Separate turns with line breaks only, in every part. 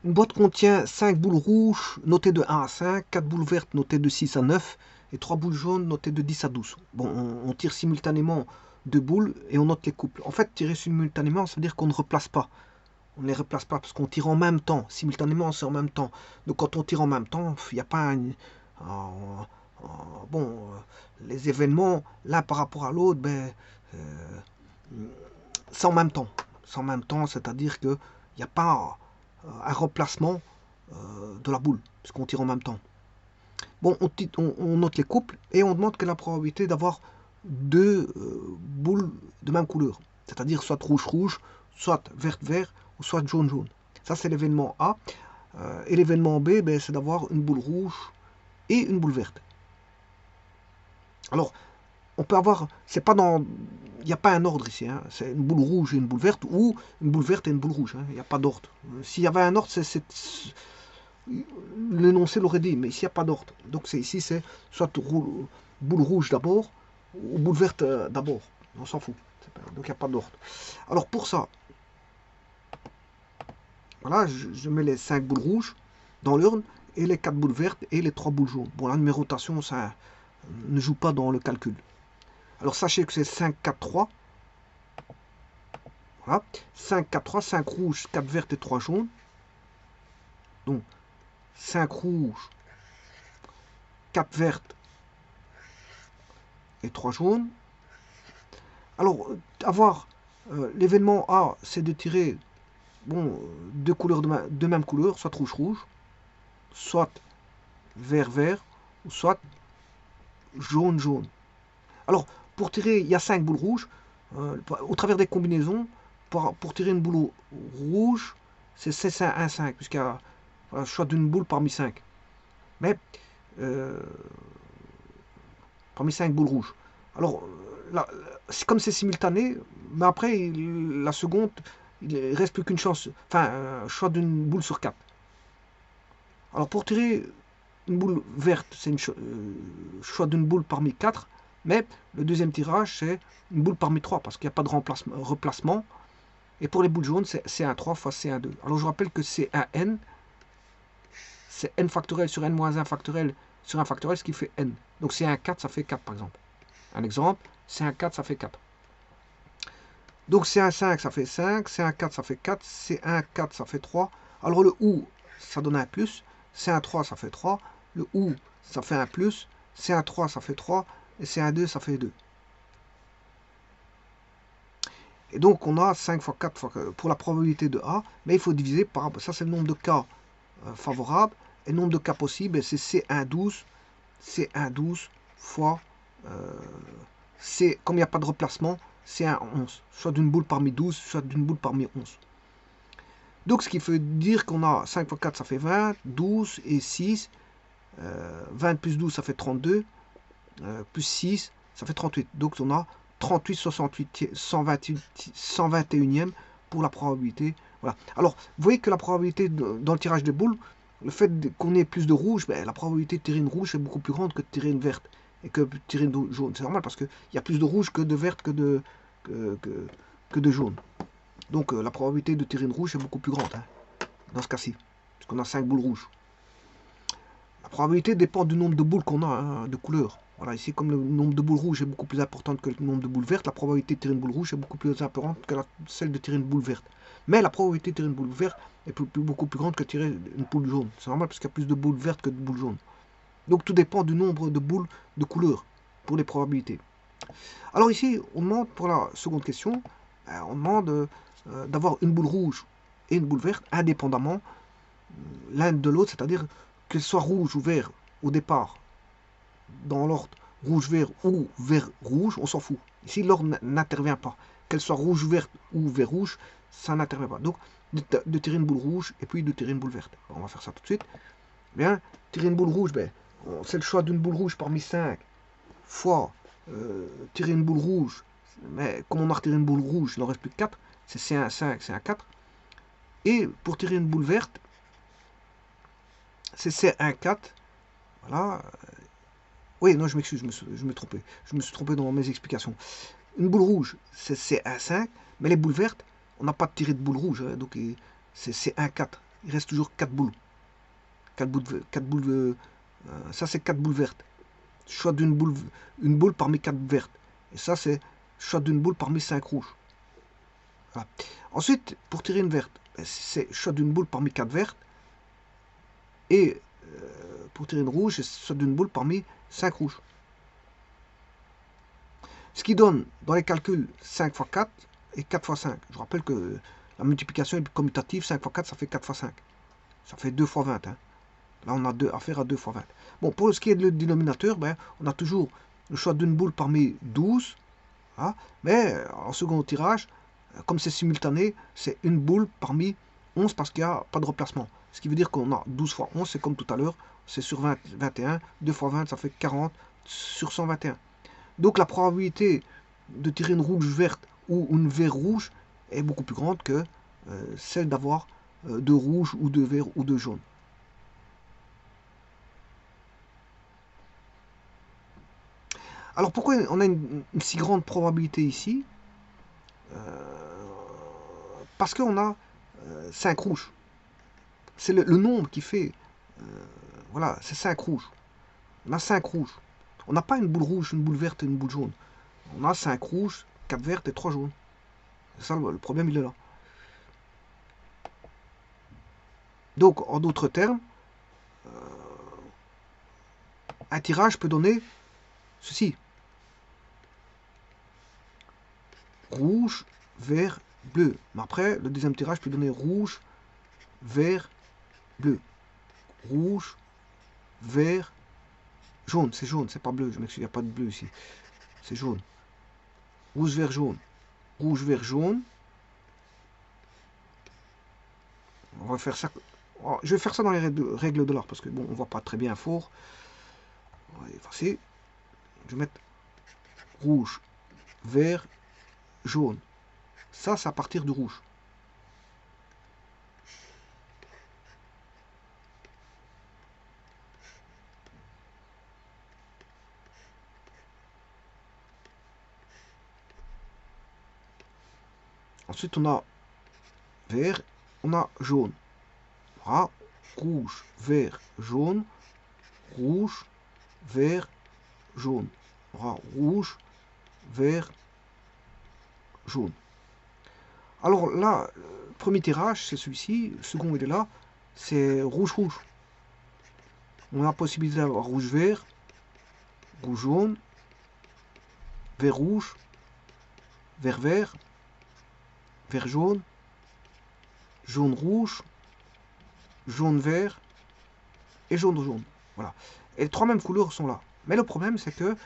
Une boîte contient 5 boules rouges notées de 1 à 5, 4 boules vertes notées de 6 à 9 et 3 boules jaunes notées de 10 à 12. Bon, on tire simultanément 2 boules et on note les couples. En fait, tirer simultanément, ça veut dire qu'on ne replace pas. On ne les replace pas parce qu'on tire en même temps. Simultanément, c'est en même temps. Donc quand on tire en même temps, il n'y a pas bon, les événements, l'un par rapport à l'autre, c'est en même temps. C'est en même temps, c'est-à-dire qu'il n'y a pas un remplacement de la boule, puisqu'on tire en même temps. Bon, on note les couples et on demande quelle est la probabilité d'avoir deux boules de même couleur. C'est-à-dire soit rouge-rouge, soit vert-vert, ou soit jaune-jaune. Ça, c'est l'événement A. Et l'événement B, c'est d'avoir une boule rouge et une boule verte. Alors, on peut avoir, c'est pas dans, il n'y a pas un ordre ici, hein. C'est une boule rouge et une boule verte, ou une boule verte et une boule rouge, hein. Il n'y a pas d'ordre. S'il y avait un ordre, l'énoncé l'aurait dit, mais ici il n'y a pas d'ordre. Donc ici c'est soit boule rouge d'abord, ou boule verte d'abord. On s'en fout. Donc il n'y a pas d'ordre. Alors pour ça, voilà, je mets les 5 boules rouges dans l'urne, et les 4 boules vertes et les 3 boules jaunes. Bon, la numérotation, ça ne joue pas dans le calcul. Alors sachez que c'est 5, 4, 3. Voilà. 5, 4, 3, 5 rouges, 4 vertes et 3 jaunes. Donc 5 rouges, 4 vertes et 3 jaunes. Alors, avoir l'événement A, c'est de tirer deux couleurs de même couleur, soit rouge-rouge, soit vert-vert, ou soit jaune-jaune. Alors, pour tirer, il y a 5 boules rouges. Au travers des combinaisons, pour tirer une boule rouge, c'est 1-5, puisqu'il y a le choix d'une boule parmi 5. Mais, parmi 5 boules rouges. Alors, comme c'est simultané, mais après, la seconde, il ne reste plus qu'une chance, enfin, choix d'une boule sur 4. Alors, pour tirer une boule verte, c'est choix d'une boule parmi 4, mais le deuxième tirage, c'est une boule parmi 3, parce qu'il n'y a pas de replacement. Et pour les boules jaunes, c'est C1-3 fois C1-2. Alors, je vous rappelle que C1N, c'est N factoriel sur N moins 1 factoriel sur 1 factoriel, ce qui fait N. Donc, C1-4, ça fait 4, par exemple. Un exemple, C1-4, ça fait 4. Donc C1-5, ça fait 5, C1-4, ça fait 4, C1-4, ça fait 3. Alors le OU, ça donne un plus, C1-3, ça fait 3, le OU, ça fait un plus, C1-3, ça fait 3, et C1-2, ça fait 2. Et donc on a 5 fois 4 pour la probabilité de A, mais il faut diviser par, ça c'est le nombre de cas favorables, et le nombre de cas possibles, c'est C1-12 fois, comme il n'y a pas de replacement, c'est un 11, soit d'une boule parmi 12, soit d'une boule parmi 11. Donc ce qui veut dire qu'on a 5 fois 4, ça fait 20, 12 et 6, 20 plus 12, ça fait 32, plus 6, ça fait 38. Donc on a 38, 68, 121e pour la probabilité. Voilà. Alors, vous voyez que la probabilité dans le tirage des boules, le fait qu'on ait plus de rouge, la probabilité de tirer une rouge est beaucoup plus grande que de tirer une verte et que de tirer une jaune. C'est normal parce qu'il y a plus de rouge que de verte que de jaune. Donc la probabilité de tirer une rouge est beaucoup plus grande, hein, dans ce cas-ci, puisqu'on a 5 boules rouges. La probabilité dépend du nombre de boules qu'on a, hein, de couleurs. Voilà, ici, comme le nombre de boules rouges est beaucoup plus important que le nombre de boules vertes, la probabilité de tirer une boule rouge est beaucoup plus importante que celle de tirer une boule verte. Mais la probabilité de tirer une boule verte est beaucoup plus grande que de tirer une boule jaune. C'est normal parce qu'il y a plus de boules vertes que de boules jaunes. Donc tout dépend du nombre de boules de couleurs pour les probabilités. Alors ici, on demande pour la seconde question, on demande d'avoir une boule rouge et une boule verte indépendamment l'un de l'autre, c'est-à-dire qu'elle soit rouge ou vert au départ, dans l'ordre rouge-vert ou vert-rouge, on s'en fout. Ici, l'ordre n'intervient pas. Qu'elle soit rouge-verte ou vert-rouge, ça n'intervient pas. Donc, de tirer une boule rouge et puis de tirer une boule verte. On va faire ça tout de suite. Bien, tirer une boule rouge, c'est le choix d'une boule rouge parmi 5 fois tirer une boule rouge. Mais comme on a retiré une boule rouge, il n'en reste plus que 4. C'est C1, 5, c'est un 4. Et pour tirer une boule verte, c'est C1, 4. Voilà. Oui, non, je m'excuse, je me trompais. Je me suis trompé dans mes explications. Une boule rouge, c'est C1, 5. Mais les boules vertes, on n'a pas tiré de boule rouge. Hein, donc c'est C1, 4. il reste toujours 4 boules. 4 boules, 4 boules ça c'est 4 boules vertes. Choix d'une boule, une boule parmi 4 vertes. Et ça c'est choix d'une boule parmi 5 rouges. Voilà. Ensuite, pour tirer une verte, c'est choix d'une boule parmi 4 vertes. Et pour tirer une rouge, c'est choix d'une boule parmi 5 rouges. Ce qui donne dans les calculs 5 x 4 et 4 x 5. Je rappelle que la multiplication est commutative, 5 x 4 ça fait 4 x 5. Ça fait 2 x 20. Hein. Là on a affaire à 2 x 20. Bon, pour ce qui est du dénominateur, ben, on a toujours le choix d'une boule parmi 12. Hein, mais en second tirage, comme c'est simultané, c'est une boule parmi 11 parce qu'il n'y a pas de remplacement. Ce qui veut dire qu'on a 12 x 11, c'est comme tout à l'heure, c'est sur 20, 21. 2 x 20, ça fait 40 sur 121. Donc la probabilité de tirer une rouge verte ou une vert rouge est beaucoup plus grande que celle d'avoir de rouge ou de vert ou de jaune. Alors pourquoi on a une si grande probabilité ici? Parce qu'on a 5 rouges. C'est le nombre qui fait... voilà, c'est 5 rouges. On a 5 rouges. On n'a pas une boule rouge, une boule verte et une boule jaune. On a 5 rouges, 4 vertes et 3 jaunes. C'est ça, le problème, il est là. Donc, en d'autres termes, un tirage peut donner ceci. Rouge, vert, bleu. Mais après, le deuxième tirage peut donner rouge, vert, bleu. Rouge, vert, jaune. C'est jaune, c'est pas bleu. Je m'excuse, il n'y a pas de bleu ici. C'est jaune. Rouge, vert, jaune. Rouge, vert, jaune. On va faire ça. Je vais faire ça dans les règles de l'art parce que bon, on voit pas très bien fort. On va effacer. Je vais mettre rouge, vert, jaune. Ça, c'est à partir du rouge. Ensuite, on a vert, on a jaune. Voilà. Rouge, vert, jaune. Rouge, vert, jaune. Voilà. Rouge, vert, jaune. Alors là, le premier tirage, c'est celui-ci. Le second, il est là. C'est rouge-rouge. On a la possibilité d'avoir rouge-vert, rouge-jaune, vert-rouge, vert-vert, vert-jaune, jaune-rouge, jaune-vert et jaune-jaune. Voilà. Et les trois mêmes couleurs sont là. Mais le problème, c'est que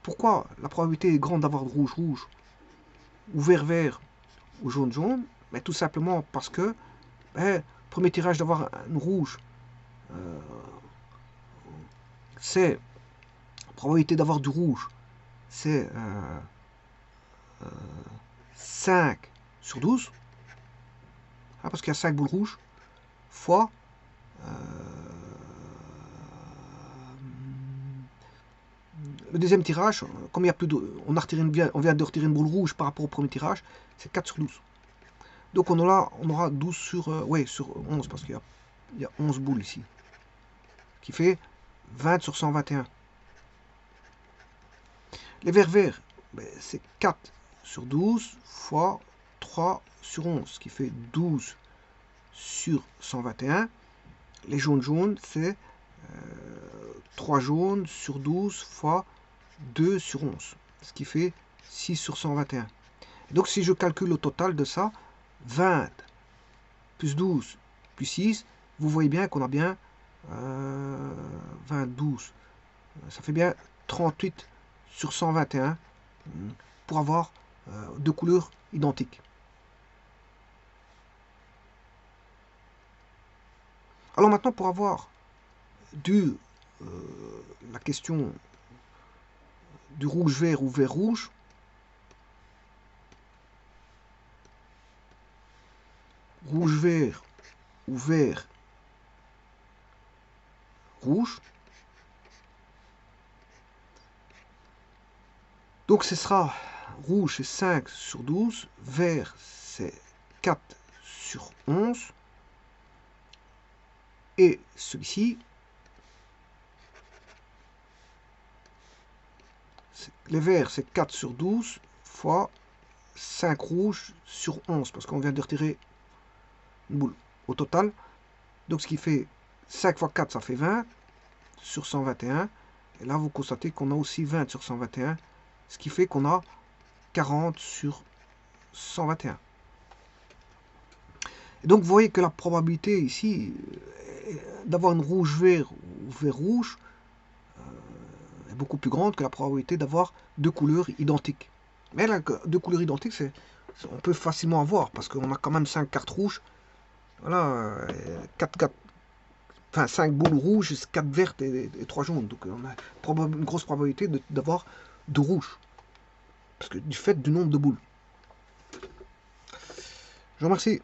pourquoi la probabilité est grande d'avoir rouge-rouge ou vert-vert ou jaune-jaune? Mais tout simplement parce que premier tirage d'avoir une rouge, c'est probabilité d'avoir du rouge, c'est 5 sur 12, hein, parce qu'il y a 5 boules rouges, fois le deuxième tirage, comme il y a plus de, on vient de retirer une boule rouge par rapport au premier tirage, c'est 4 sur 12. Donc on aura 12 sur, sur 11, parce qu'il y a 11 boules ici, qui fait 20 sur 121. Les verts verts, c'est 4 sur 12 fois 3 sur 11, ce qui fait 12 sur 121. Les jaunes jaunes, c'est 3 jaunes sur 12 fois 2 sur 11, ce qui fait 6 sur 121. Donc si je calcule le total de ça, 20 plus 12 plus 6, vous voyez bien qu'on a bien 20, 12, ça fait bien 38 sur 121 pour avoir deux couleurs identiques. Alors maintenant, pour avoir la question du rouge-vert ou vert-rouge, rouge-vert ou vert-rouge, donc ce sera rouge c'est 5 sur 12, vert c'est 4 sur 11, Et celui-ci, les verts, c'est 4 sur 12 fois 5 rouges sur 11, parce qu'on vient de retirer une boule au total. Donc ce qui fait 5 fois 4, ça fait 20 sur 121. Et là, vous constatez qu'on a aussi 20 sur 121, ce qui fait qu'on a 40 sur 121. Et donc vous voyez que la probabilité ici d'avoir une rouge-vert ou vert-rouge est beaucoup plus grande que la probabilité d'avoir deux couleurs identiques. Mais là, deux couleurs identiques, on peut facilement avoir, parce qu'on a quand même 5 cartes rouges. Voilà, 5 boules rouges, 4 vertes et 3 jaunes. Donc on a une grosse probabilité d'avoir 2 rouges. Parce que du fait du nombre de boules. Je vous remercie.